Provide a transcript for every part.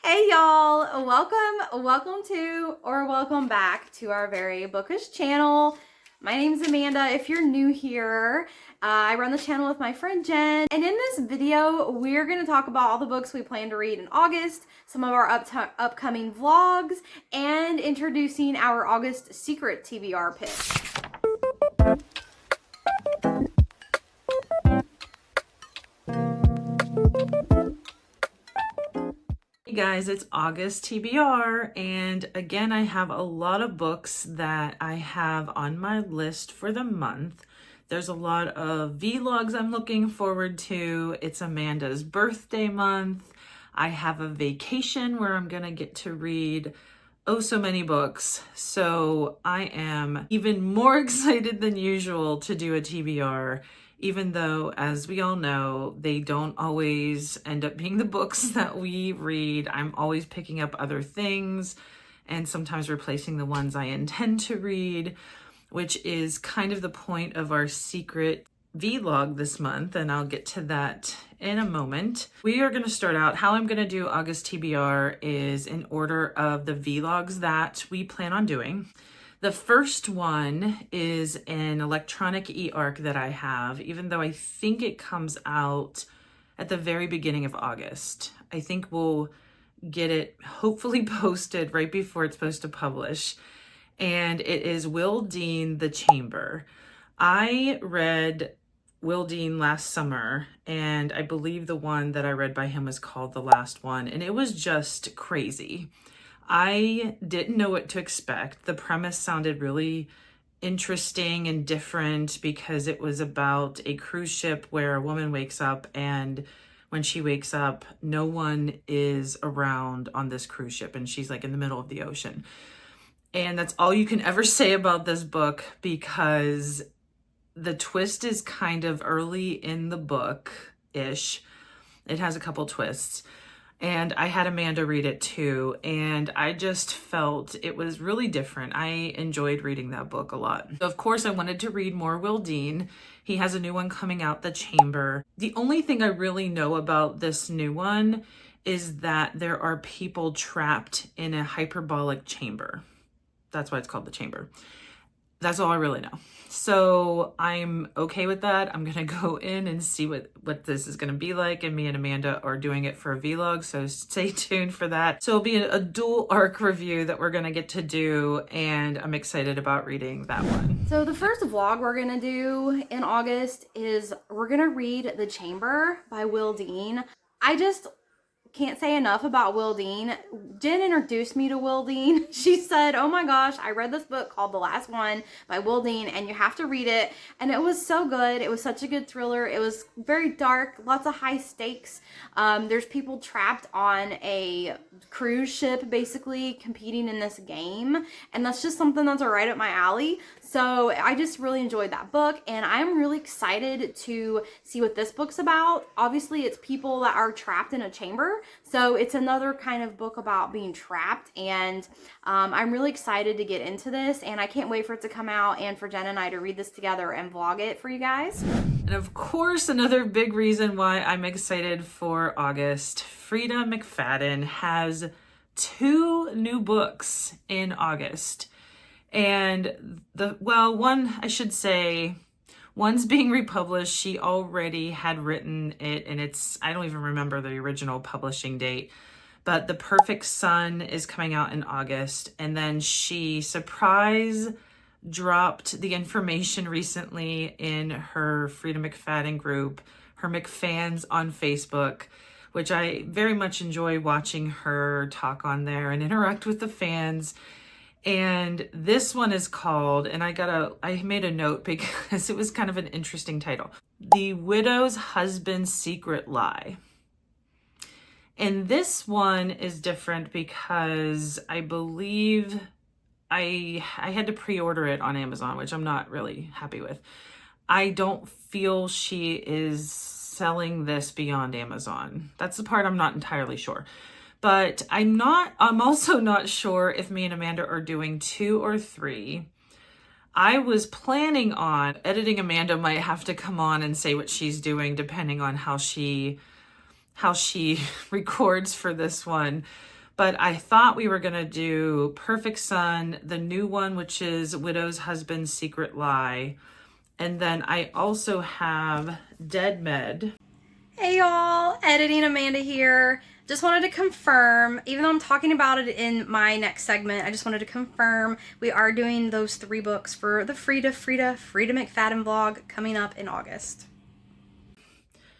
Hey y'all, welcome back to our very bookish channel. My name's Amanda. If you're new here, I run the channel with my friend Jen, and in this video we're going to talk about all the books we plan to read in August, some of our upcoming vlogs, and introducing our August Secret TBR Pick. Hey guys, it's August TBR, and again I have a lot of books that I have on my list for the month. There's a lot of vlogs I'm looking forward to. It's Amanda's birthday month. I have a vacation where I'm gonna get to read oh so many books, so I am even more excited than usual to do a TBR, even though, as we all know, they don't always end up being the books that we read. I'm always picking up other things and sometimes replacing the ones I intend to read, which is kind of the point of our secret vlog this month, and I'll get to that in a moment. We are going to start out. How I'm going to do August TBR is in order of the vlogs that we plan on doing. The first one is an electronic e-arc that I have, even though I think it comes out at the very beginning of August. I think we'll get it hopefully posted right before it's supposed to publish. And it is Will Dean, The Chamber. I read Will Dean last summer, and I believe the one that I read by him was called The Last One, and it was just crazy. I didn't know what to expect. The premise sounded really interesting and different because it was about a cruise ship where a woman wakes up, and when she wakes up, no one is around on this cruise ship, and she's like in the middle of the ocean. And that's all you can ever say about this book because the twist is kind of early in the book-ish. It has a couple twists. And I had Amanda read it too, and I just felt it was really different. I enjoyed reading that book a lot. Of course, I wanted to read more Will Dean. He has a new one coming out, The Chamber. The only thing I really know about this new one is that there are people trapped in a hyperbolic chamber. That's why it's called The Chamber. That's all I really know. So I'm okay with that. I'm gonna go in and see what this is gonna be like, and me and Amanda are doing it for a vlog, so stay tuned for that. So it'll be a dual arc review that we're gonna get to do, and I'm excited about reading that one. So the first vlog we're gonna do in August is we're gonna read The Chamber by Will Dean. I just can't say enough about Will Dean. Jen introduced me to Will Dean. She said, oh my gosh, I read this book called The Last One by Will Dean, and you have to read it. And it was so good. It was such a good thriller. It was very dark, lots of high stakes. There's people trapped on a cruise ship, basically competing in this game. And that's just something that's right up my alley. So I just really enjoyed that book, and I'm really excited to see what this book's about. Obviously, it's people that are trapped in a chamber, so it's another kind of book about being trapped, and I'm really excited to get into this, and I can't wait for it to come out and for Jen and I to read this together and vlog it for you guys. And of course, another big reason why I'm excited for August, Frida McFadden has 2 new books in August. And one, I should say, one's being republished. She already had written it, and I don't even remember the original publishing date, but The Perfect Son is coming out in August. And then she surprise dropped the information recently in her Frida McFadden group, her McFans on Facebook, which I very much enjoy watching her talk on there and interact with the fans. And this one is called, and I made a note because it was kind of an interesting title, The Widow's Husband's Secret Lie. And this one is different because I believe I had to pre-order it on Amazon, which I'm not really happy with. I don't feel she is selling this beyond Amazon. That's the part I'm not entirely sure. But I'm also not sure if me and Amanda are doing 2 or 3. I was planning on editing. Amanda might have to come on and say what she's doing depending on how she records for this one. but I thought we were going to do Perfect Son, the new one, which is Widow's Husband's Secret Lie. And then I also have Dead Med. Hey y'all, editing Amanda here. Just wanted to confirm, even though I'm talking about it in my next segment, I just wanted to confirm we are doing those 3 books for the Frida McFadden vlog coming up in August.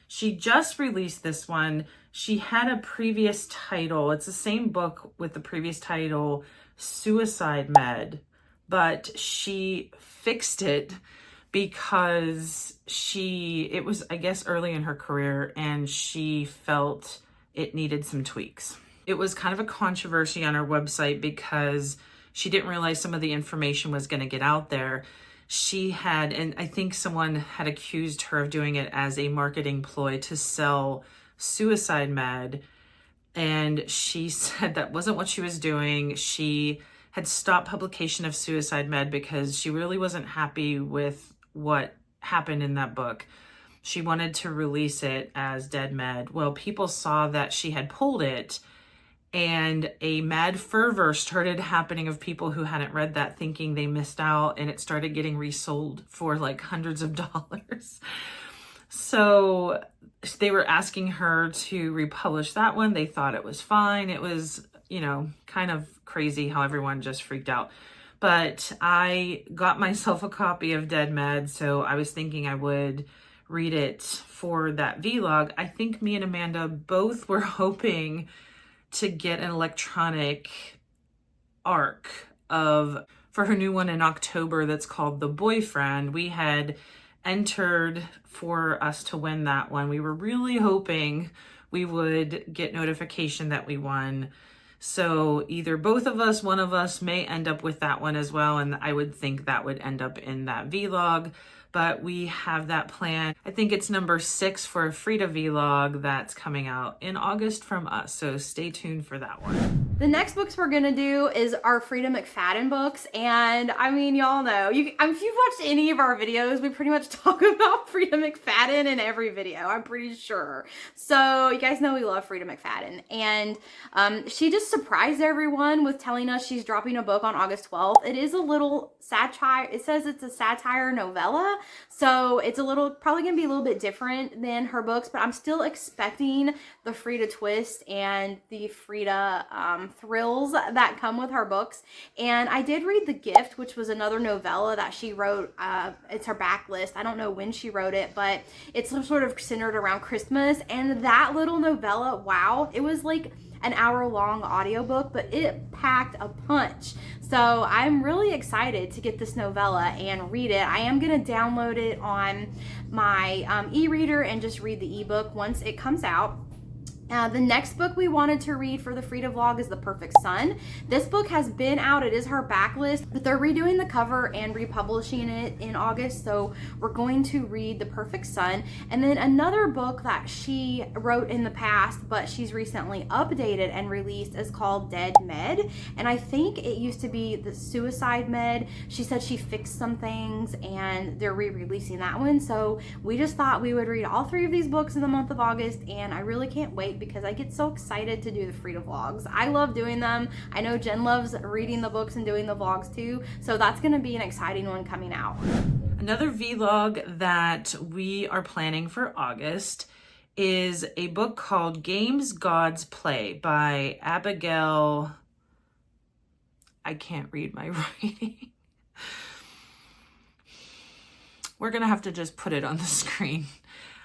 She just released this one. She had a previous title. It's the same book with the previous title, Suicide Med, but she fixed it because it was, I guess, early in her career, and she felt it needed some tweaks. It was kind of a controversy on her website because she didn't realize some of the information was going to get out there. She had, and I think someone had accused her of doing it as a marketing ploy to sell Suicide Med, and she said that wasn't what she was doing. She had stopped publication of Suicide Med because she really wasn't happy with what happened in that book. She wanted to release it as Dead Med. Well, people saw that she had pulled it, and a mad fervor started happening of people who hadn't read that, thinking they missed out, and it started getting resold for like hundreds of dollars. So they were asking her to republish that one. They thought it was fine. It was, kind of crazy how everyone just freaked out. But I got myself a copy of Dead Med, so I was thinking I would read it for that vlog. I think me and Amanda both were hoping to get an electronic ARC for her new one in October that's called The Boyfriend. We had entered for us to win that one. We were really hoping we would get notification that we won. So either both of us, one of us may end up with that one as well. And I would think that would end up in that vlog, but we have that plan. I think it's number 6 for a Frida vlog that's coming out in August from us. So stay tuned for that one. The next books we're gonna do is our Frida McFadden books, and I mean, y'all know, if you've watched any of our videos, we pretty much talk about Frida McFadden in every video, I'm pretty sure. So you guys know we love Frida McFadden, and she just surprised everyone with telling us she's dropping a book on August 12th. It is a little satire. It says it's a satire novella, so it's probably gonna be a little bit different than her books, but I'm still expecting the Frida twist and the Frida thrills that come with her books. And I did read The Gift, which was another novella that she wrote. It's her backlist. I don't know when she wrote it, but it's sort of centered around Christmas. And that little novella, wow, it was like an hour-long audiobook, but it packed a punch. So I'm really excited to get this novella and read it. I am going to download it on my e-reader and just read the ebook once it comes out. The next book we wanted to read for the Frida vlog is The Perfect Son. This book has been out. It is her backlist, but they're redoing the cover and republishing it in August, so we're going to read The Perfect Son. And then another book that she wrote in the past, but she's recently updated and released, is called Dead Med, and I think it used to be the Suicide Med. She said she fixed some things and they're re-releasing that one, so we just thought we would read all 3 of these books in the month of August, and I really can't wait because I get so excited to do the Frida vlogs. I love doing them. I know Jen loves reading the books and doing the vlogs too, so that's going to be an exciting one coming out. Another vlog that we are planning for August is a book called Games Gods Play by Abigail. I can't read my writing. We're going to have to just put it on the screen.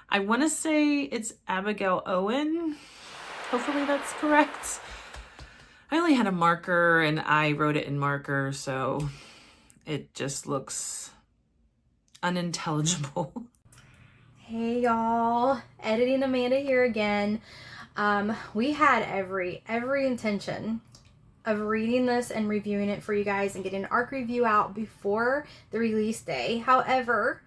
I want to say it's Abigail Owen. Hopefully that's correct. I only had a marker and I wrote it in marker, so it just looks unintelligible. Hey y'all, editing Amanda here again. We had every intention of reading this and reviewing it for you guys and getting an ARC review out before the release day. However,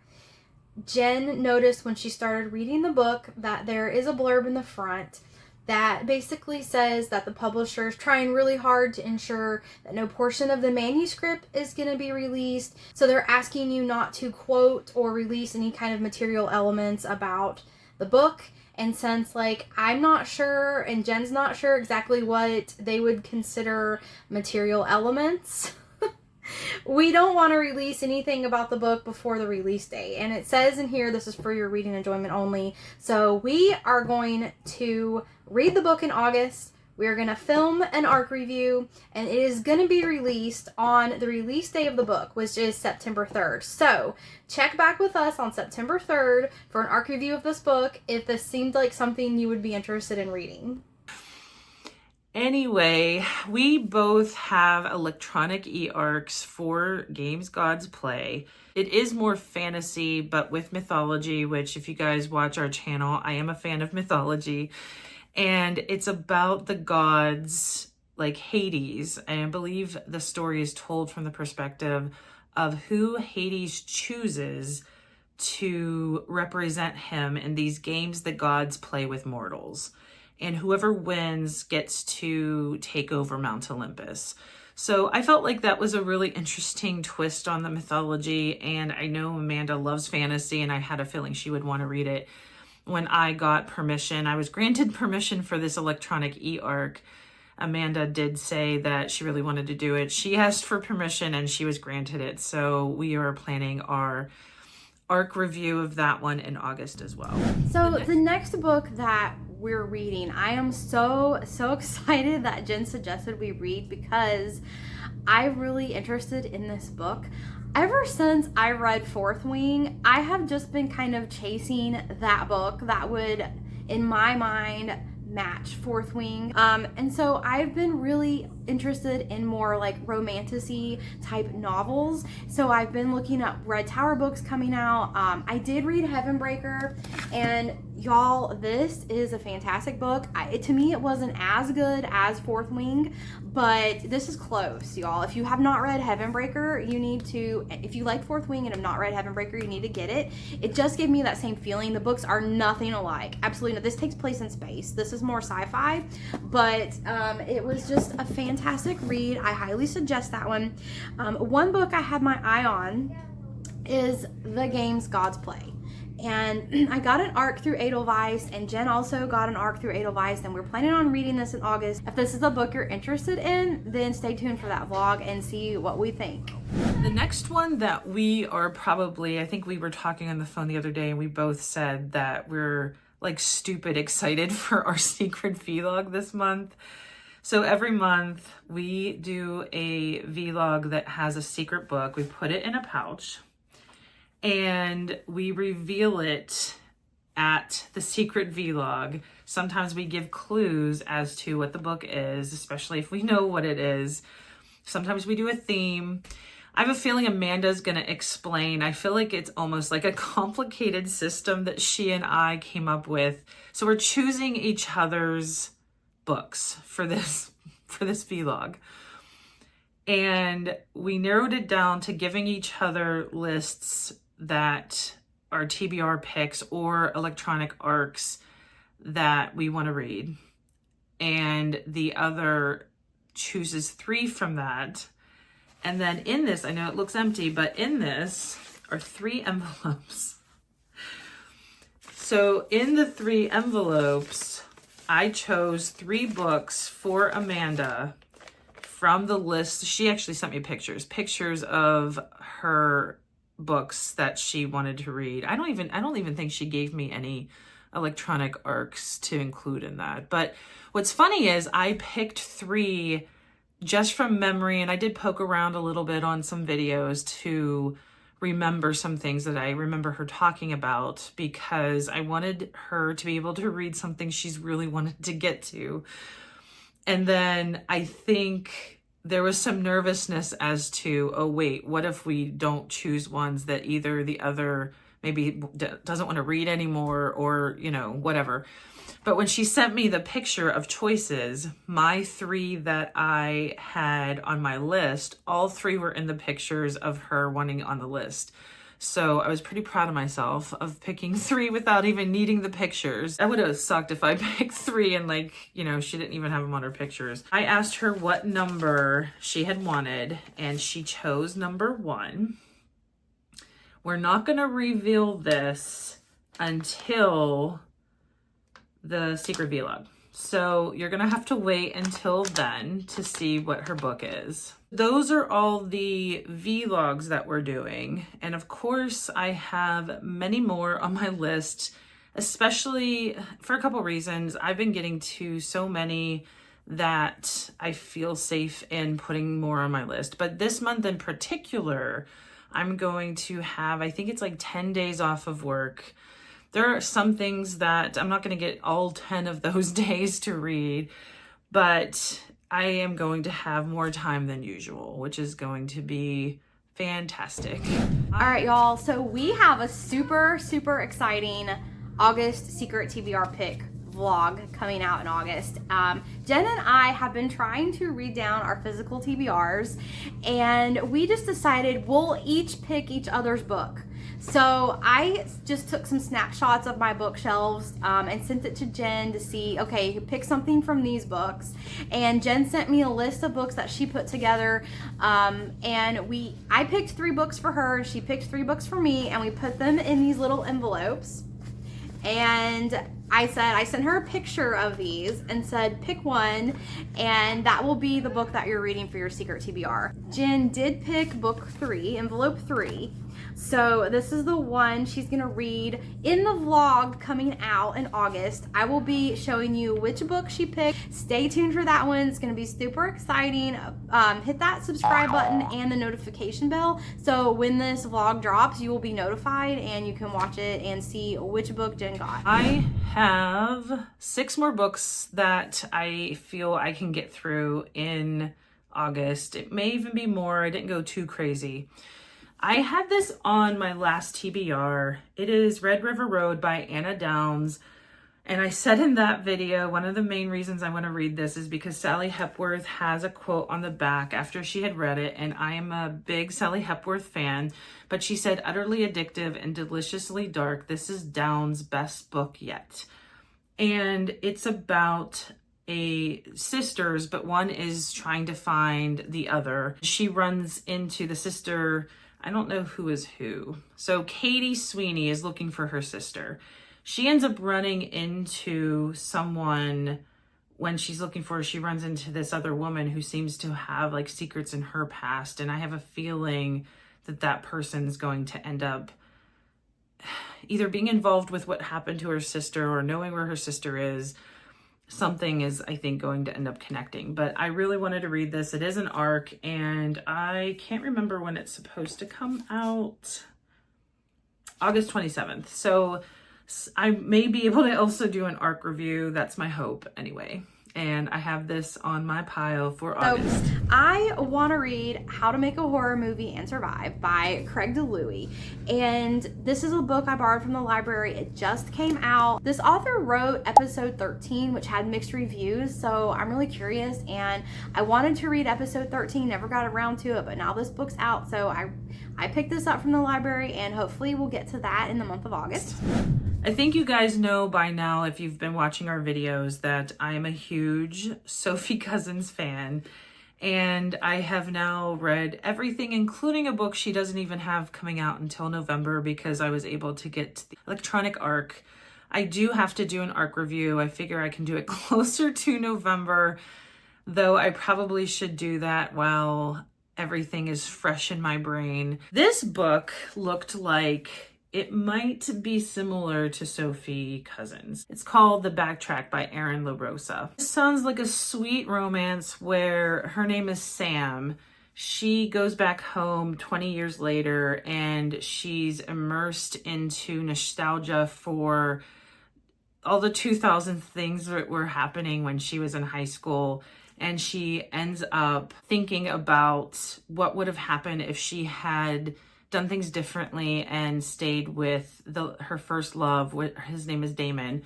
Jen noticed when she started reading the book that there is a blurb in the front that basically says that the publisher is trying really hard to ensure that no portion of the manuscript is going to be released. So they're asking you not to quote or release any kind of material elements about the book. And since like I'm not sure and Jen's not sure exactly what they would consider material elements, we don't want to release anything about the book before the release date. And it says in here, this is for your reading enjoyment only. So we are going to read the book in August. We're going to film an ARC review, and it is going to be released on the release day of the book, which is September 3rd. So check back with us on September 3rd for an ARC review of this book if this seemed like something you would be interested in reading. Anyway, we both have electronic e-arcs for Games Gods Play. It is more fantasy, but with mythology, which if you guys watch our channel, I am a fan of mythology. And it's about the gods like Hades. And I believe the story is told from the perspective of who Hades chooses to represent him in these games the gods play with mortals. And whoever wins gets to take over Mount Olympus. So I felt like that was a really interesting twist on the mythology. And I know Amanda loves fantasy, and I had a feeling she would want to read it. When I got permission, I was granted permission for this electronic e-arc. Amanda did say that she really wanted to do it. She asked for permission and she was granted it. So we are planning our ARC review of that one in August as well. So the next book that we're reading, I am so excited that Jen suggested we read because I'm really interested in this book. Ever since I read Fourth Wing, I have just been kind of chasing that book that would, in my mind, match Fourth Wing. And so I've been really interested in more like romantic-y type novels. So I've been looking at Red Tower books coming out. I did read Heavenbreaker, and y'all, this is a fantastic book. To me, it wasn't as good as Fourth Wing, but this is close, y'all. If you have not read Heavenbreaker, you need to, if you like Fourth Wing and have not read Heavenbreaker, you need to get it. It just gave me that same feeling. The books are nothing alike. Absolutely not. This takes place in space. This is more sci-fi, but it was just a fantastic read. I highly suggest that one. One book I had my eye on is The Games Gods Play. And I got an ARC through Edelweiss, and Jen also got an ARC through Edelweiss, and we're planning on reading this in August. If this is a book you're interested in, then stay tuned for that vlog and see what we think. The next one that we are probably, I think we were talking on the phone the other day, and we both said that we're like stupid excited for our secret vlog this month. So every month we do a vlog that has a secret book. We put it in a pouch, and we reveal it at the secret vlog. Sometimes we give clues as to what the book is, especially if we know what it is. Sometimes we do a theme. I have a feeling Amanda's going to explain. I feel like it's almost like a complicated system that she and I came up with. So we're choosing each other's books for this vlog. And we narrowed it down to giving each other lists that are TBR picks or electronic ARCs that we want to read. And the other chooses 3 from that. And then in this, I know it looks empty, but in this are 3 envelopes. So in the 3 envelopes, I chose 3 books for Amanda from the list. She actually sent me pictures of her books that she wanted to read. I don't even think she gave me any electronic ARCs to include in that. But what's funny is I picked 3 just from memory, and I did poke around a little bit on some videos to remember some things that I remember her talking about, because I wanted her to be able to read something she's really wanted to get to. And then I think there was some nervousness as to, oh wait, what if we don't choose ones that either the other maybe doesn't want to read anymore, or, you know, whatever. But when she sent me the picture of choices, my 3 that I had on my list, all 3 were in the pictures of her wanting on the list. So I was pretty proud of myself of picking 3 without even needing the pictures. That would have sucked if I picked 3 and, like, you know, she didn't even have them on her pictures. I asked her what number she had wanted, and she chose number 1. We're not going to reveal this until the secret vlog. So you're gonna have to wait until then to see what her book is. Those are all the vlogs that we're doing. And of course, I have many more on my list, especially for a couple reasons. I've been getting to so many that I feel safe in putting more on my list. But this month in particular, I'm going to have, I think it's like 10 days off of work. There are some things that I'm not going to get all 10 of those days to read, but I am going to have more time than usual, which is going to be fantastic. All right, y'all. So we have a super, super exciting August Secret TBR Pick vlog coming out in August. Jen and I have been trying to read down our physical TBRs, and we just decided we'll each pick each other's book. So I just took some snapshots of my bookshelves and sent it to Jen to see, okay, pick something from these books. And Jen sent me a list of books that she put together. And I picked 3 books for her, and she picked 3 books for me, and we put them in these little envelopes. And I sent her a picture of these and said, pick one, and that will be the book that you're reading for your Secret TBR. Jen did pick book 3, envelope 3. So this is the one she's gonna read in the vlog coming out in August. I will be showing you which book she picked. Stay tuned for that one. It's gonna be super exciting. Hit that subscribe button and the notification bell, so when this vlog drops, you will be notified and you can watch it and see which book Jen got. I have 6 more books that I feel I can get through in August. It may even be more. I didn't go too crazy. I had this on my last TBR. It is Red River Road by Anna Downs. And I said in that video, one of the main reasons I want to read this is because Sally Hepworth has a quote on the back after she had read it. And I am a big Sally Hepworth fan, but she said, utterly addictive and deliciously dark. This is Downs' best book yet. And it's about sisters, but one is trying to find the other. She runs into the sister. I don't know who is who. So Katie Sweeney is looking for her sister. She ends up running into someone when she's looking for her. She runs into this other woman who seems to have like secrets in her past. And I have a feeling that that person's going to end up either being involved with what happened to her sister or knowing where her sister is. Something is, I think, going to end up connecting. But I really wanted to read this. It is an ARC, and I can't remember when it's supposed to come out. August 27th. So I may be able to also do an ARC review. That's my hope anyway. And I have this on my pile for August. So I want to read How to Make a Horror Movie and Survive by Craig DeLuey. And this is a book I borrowed from the library. It just came out. This author wrote episode 13, which had mixed reviews. So I'm really curious, and I wanted to read episode 13, never got around to it, but now this book's out. So I picked this up from the library, and hopefully we'll get to that in the month of August. I think you guys know by now, if you've been watching our videos, that I am a huge Sophie Cousins fan. And I have now read everything, including a book she doesn't even have coming out until November because I was able to get the electronic ARC. I do have to do an ARC review. I figure I can do it closer to November, though I probably should do that while everything is fresh in my brain. This book looked like it might be similar to Sophie Cousins. It's called The Backtrack by Erin LaRosa. It sounds like a sweet romance where her name is Sam. She goes back home 20 years later and she's immersed into nostalgia for all the 2000 things that were happening when she was in high school. And she ends up thinking about what would have happened if she had done things differently and stayed with her first love. His name is Damon.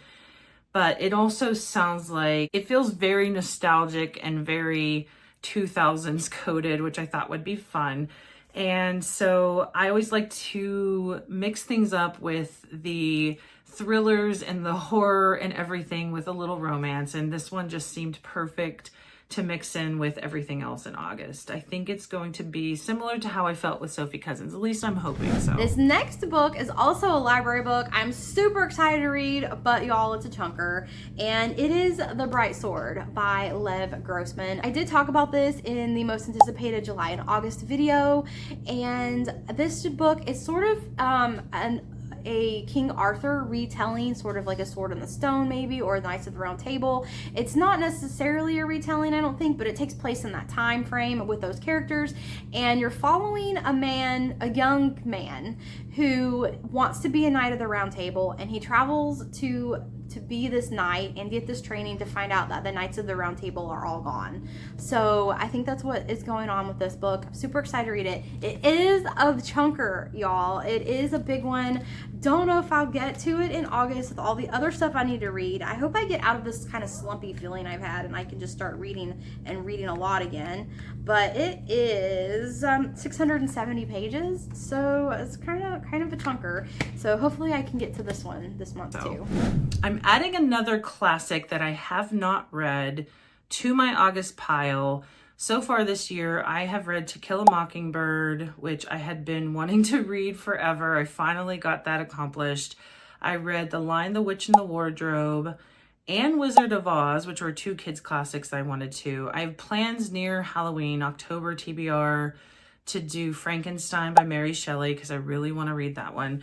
But it also sounds like it feels very nostalgic and very 2000s coded, which I thought would be fun. And so I always like to mix things up with the thrillers and the horror and everything with a little romance. And this one just seemed perfect to mix in with everything else in August. I think it's going to be similar to how I felt with Sophie Cousins. At least I'm hoping so. This next book is also a library book. I'm super excited to read, but y'all, it's a chunker. And it is The Bright Sword by Lev Grossman. I did talk about this in the most anticipated July and August video. And this book is sort of a King Arthur retelling, sort of like a Sword in the Stone maybe, or the Knights of the Round Table. It's not necessarily a retelling, I don't think, but it takes place in that time frame with those characters, and you're following a young man who wants to be a Knight of the Round Table, and he travels to be this knight and get this training to find out that the Knights of the Round Table are all gone. So I think that's what is going on with this book. I'm super excited to read it. It is a chunker, y'all. It is a big one. Don't know if I'll get to it in August with all the other stuff I need to read. I hope I get out of this kind of slumpy feeling I've had and I can just start reading a lot again. But it is 670 pages, so it's kind of a chunker. So hopefully I can get to this one this month too. I'm adding another classic that I have not read to my August pile. So far this year, I have read To Kill a Mockingbird, which I had been wanting to read forever. I finally got that accomplished. I read The Lion, the Witch, and the Wardrobe and Wizard of Oz, which were two kids' classics I wanted to. I have plans near Halloween, October TBR, to do Frankenstein by Mary Shelley because I really want to read that one.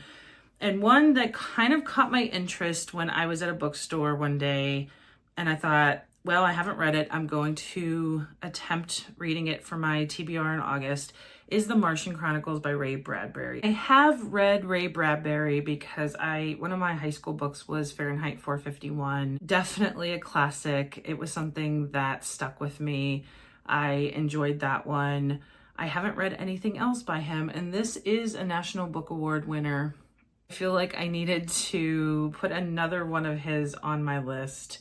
And one that kind of caught my interest when I was at a bookstore one day and I thought, well, I haven't read it. I'm going to attempt reading it for my TBR in August, is The Martian Chronicles by Ray Bradbury. I have read Ray Bradbury because one of my high school books was Fahrenheit 451. Definitely a classic. It was something that stuck with me. I enjoyed that one. I haven't read anything else by him, and this is a National Book Award winner. I feel like I needed to put another one of his on my list.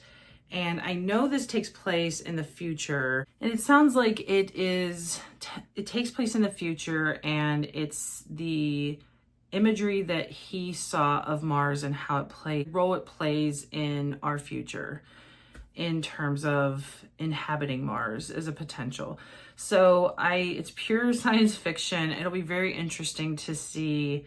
And I know this takes place in the future, and it sounds like it takes place in the future, and it's the imagery that he saw of Mars and how role it plays in our future in terms of inhabiting Mars as a potential. So it's pure science fiction. It'll be very interesting to see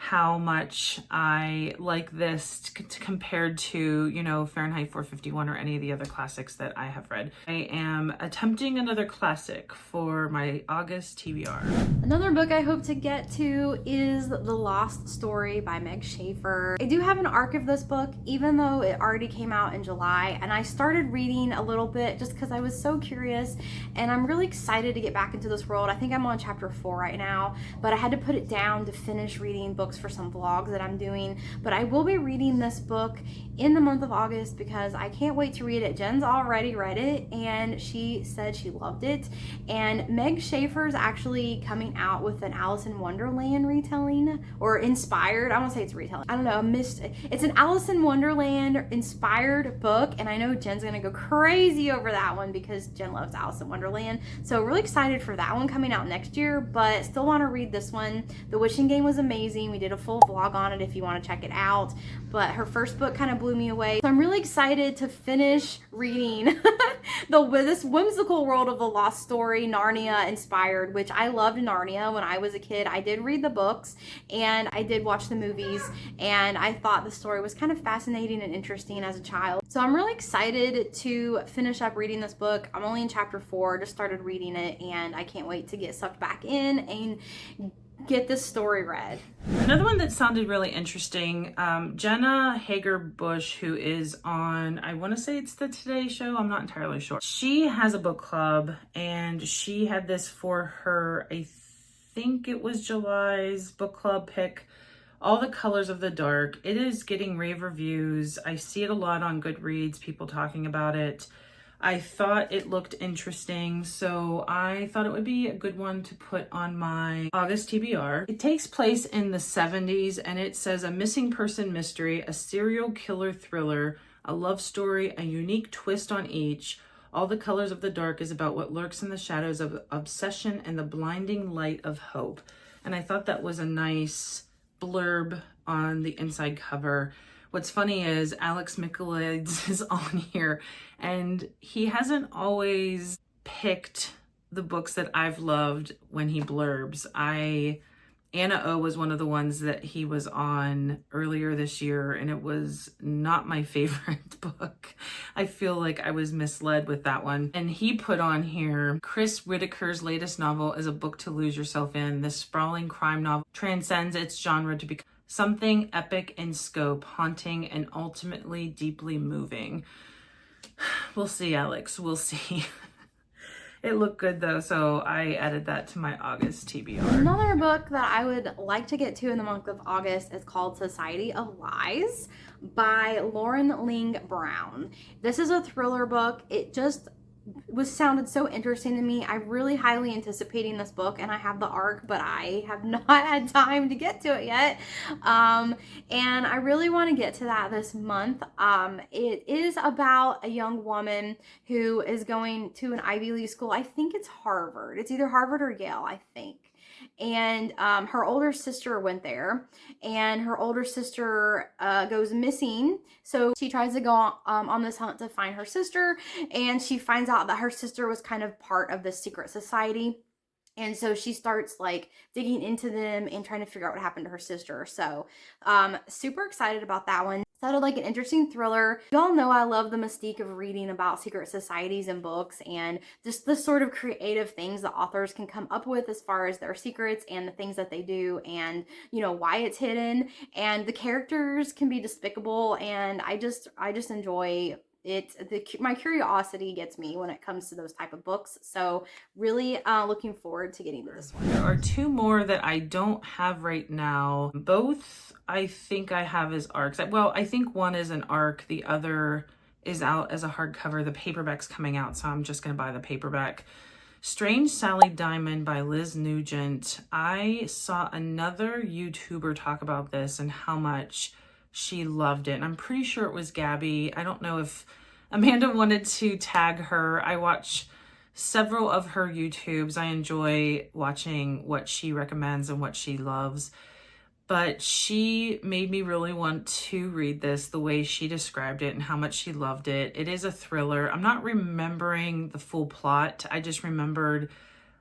how much I like this compared to, Fahrenheit 451 or any of the other classics that I have read. I am attempting another classic for my August TBR. Another book I hope to get to is The Lost Story by Meg Schaefer. I do have an arc of this book, even though it already came out in July, and I started reading a little bit just because I was so curious, and I'm really excited to get back into this world. I think I'm on chapter 4 right now, but I had to put it down to finish reading books for some vlogs that I'm doing. But I will be reading this book in the month of August because I can't wait to read it. Jen's already read it and she said she loved it. And Meg Schaefer's actually coming out with an Alice in Wonderland retelling, or inspired. I won't say it's retelling. I don't know. It's an Alice in Wonderland inspired book, and I know Jen's gonna go crazy over that one because Jen loves Alice in Wonderland. So really excited for that one coming out next year, but still want to read this one. The Wishing Game was amazing. We did a full vlog on it if you want to check it out, but her first book kind of blew me away. So I'm really excited to finish reading this whimsical world of The Lost Story, Narnia inspired, which I loved Narnia when I was a kid. I did read the books and I did watch the movies, and I thought the story was kind of fascinating and interesting as a child. So I'm really excited to finish up reading this book. I'm only in chapter 4, just started reading it, and I can't wait to get sucked back in and get this story read. Another one that sounded really interesting, Jenna Hager-Bush, who is on, I want to say it's the Today Show, I'm not entirely sure. She has a book club, and she had this for her, I think it was July's book club pick, All the Colors of the Dark. It is getting rave reviews. I see it a lot on Goodreads, people talking about it. I thought it looked interesting, so I thought it would be a good one to put on my August TBR. It takes place in the 70s, and it says a missing person mystery, a serial killer thriller, a love story, a unique twist on each. All the Colors of the Dark is about what lurks in the shadows of obsession and the blinding light of hope. And I thought that was a nice blurb on the inside cover. What's funny is Alex Michaelides is on here, and he hasn't always picked the books that I've loved when he blurbs. Anna O was one of the ones that he was on earlier this year, and it was not my favorite book. I feel like I was misled with that one. And he put on here, Chris Whitaker's latest novel is a book to lose yourself in. This sprawling crime novel transcends its genre to become something epic in scope, haunting, and ultimately deeply moving. We'll see, Alex. We'll see. It looked good though, so I added that to my August TBR. Another book that I would like to get to in the month of August is called Society of Lies by Lauren Ling Brown. This is a thriller book. It just sounded so interesting to me. I'm really highly anticipating this book, and I have the ARC, but I have not had time to get to it yet. And I really want to get to that this month. It is about a young woman who is going to an Ivy League school. I think it's Harvard. It's either Harvard or Yale, I think. And her older sister went there, and her older sister goes missing. So she tries to go on this hunt to find her sister, and she finds out that her sister was kind of part of this secret society. And so she starts like digging into them and trying to figure out what happened to her sister. So super excited about that one. Sounded like an interesting thriller. Y'all know I love the mystique of reading about secret societies and books, and just the sort of creative things that authors can come up with as far as their secrets and the things that they do, and you know why it's hidden. And the characters can be despicable, and I just enjoy it. My curiosity gets me when it comes to those type of books. So really looking forward to getting to this one. There are two more that I don't have right now. Both I think I have as ARCs. Well, I think one is an ARC, the other is out as a hardcover. The paperback's coming out, so I'm just going to buy the paperback. Strange Sally Diamond by Liz Nugent. I saw another YouTuber talk about this and how much she loved it. And I'm pretty sure it was Gabby. I don't know if Amanda wanted to tag her. I watch several of her YouTubes. I enjoy watching what she recommends and what she loves. But she made me really want to read this the way she described it and how much she loved it. It is a thriller. I'm not remembering the full plot. I just remembered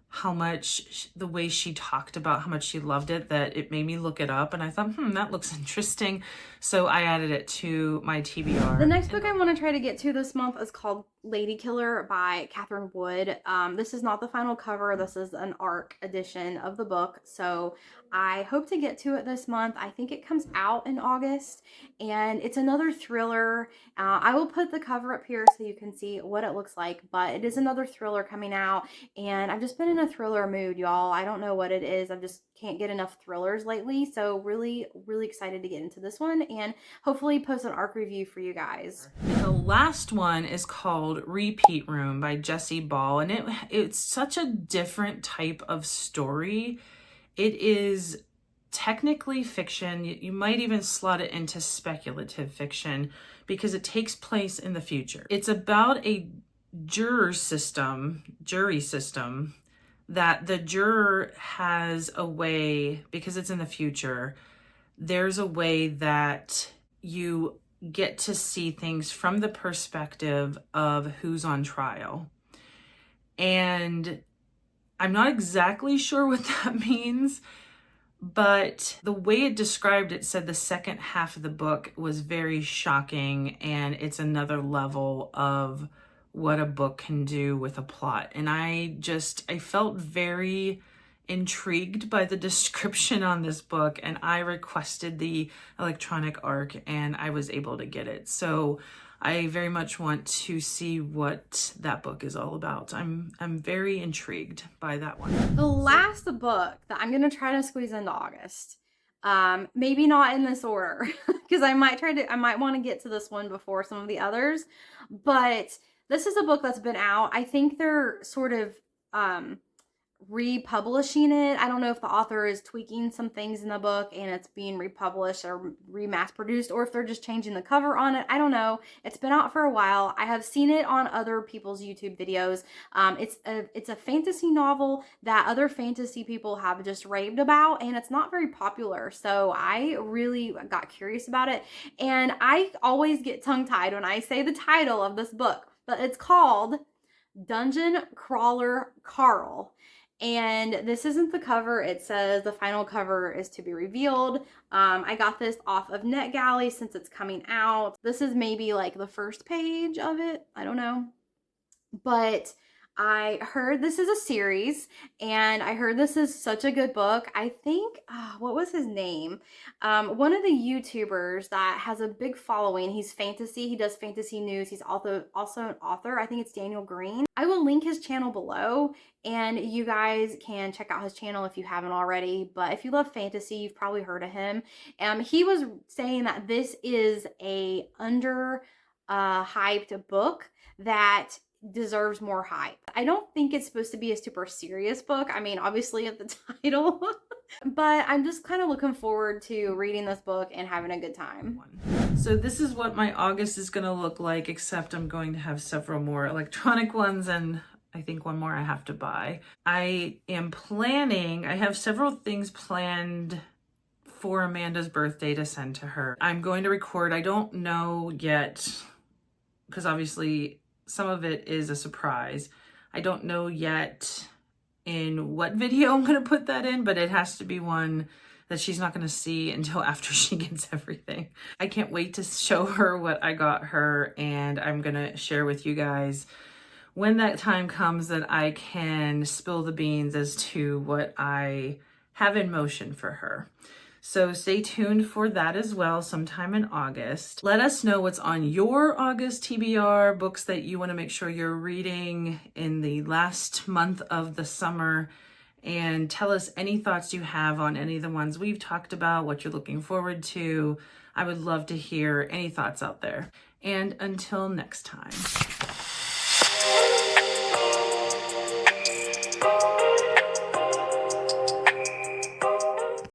how much, the way she talked about how much she loved it, that it made me look it up. And I thought, that looks interesting. So I added it to my TBR. The next book I want to try to get to this month is called Lady Killer by Catherine Wood. This is not the final cover. This is an ARC edition of the book. So I hope to get to it this month. I think it comes out in August, and it's another thriller. I will put the cover up here so you can see what it looks like, but it is another thriller coming out, and I've just been in a thriller mood, y'all. I don't know what it is. I just can't get enough thrillers lately. So really excited to get into this one and hopefully post an ARC review for you guys. The last one is called Repeat Room by Jessie Ball, and it's such a different type of story. It is technically fiction. You might even slot it into speculative fiction because it takes place in the future. It's about a jury system that the juror has a way, because it's in the future, there's a way that you get to see things from the perspective of who's on trial. And I'm not exactly sure what that means, but the way it described it said the second half of the book was very shocking, and it's another level of what a book can do with a plot. And I felt very intrigued by the description on this book, and I requested the electronic ARC and I was able to get it. So I very much want to see what that book is all about. I'm very intrigued by that one. The last book that I'm gonna try to squeeze into August, maybe not in this order, because I might want to get to this one before some of the others, but this is a book that's been out. I think they're sort of republishing it. I don't know if the author is tweaking some things in the book and it's being republished or remass produced, or if they're just changing the cover on it. I don't know. It's been out for a while. I have seen it on other people's YouTube videos. It's a fantasy novel that other fantasy people have just raved about, and it's not very popular. So I really got curious about it, and I always get tongue-tied when I say the title of this book, but it's called Dungeon Crawler Carl. And this isn't the cover. It says the final cover is to be revealed. I got this off of NetGalley since it's coming out. This is maybe like the first page of it. I don't know. But I heard this is a series, and I heard this is such a good book. I think, what was his name? One of the YouTubers that has a big following. He's fantasy. He does fantasy news. He's also an author. I think it's Daniel Green. I will link his channel below, and you guys can check out his channel if you haven't already. But if you love fantasy, you've probably heard of him. He was saying that this is a hyped book that deserves more hype. I don't think it's supposed to be a super serious book. I mean, obviously at the title, but I'm just kind of looking forward to reading this book and having a good time. So this is what my August is going to look like, except I'm going to have several more electronic ones, and I think one more I have to buy. I have several things planned for Amanda's birthday to send to her. I'm going to record. I don't know yet, because obviously some of it is a surprise. I don't know yet in what video I'm going to put that in, but it has to be one that she's not going to see until after she gets everything. I can't wait to show her what I got her, and I'm going to share with you guys when that time comes that I can spill the beans as to what I have in motion for her. So stay tuned for that as well sometime in August. Let us know what's on your August TBR, books that you want to make sure you're reading in the last month of the summer, and tell us any thoughts you have on any of the ones we've talked about, what you're looking forward to. I would love to hear any thoughts out there. And until next time.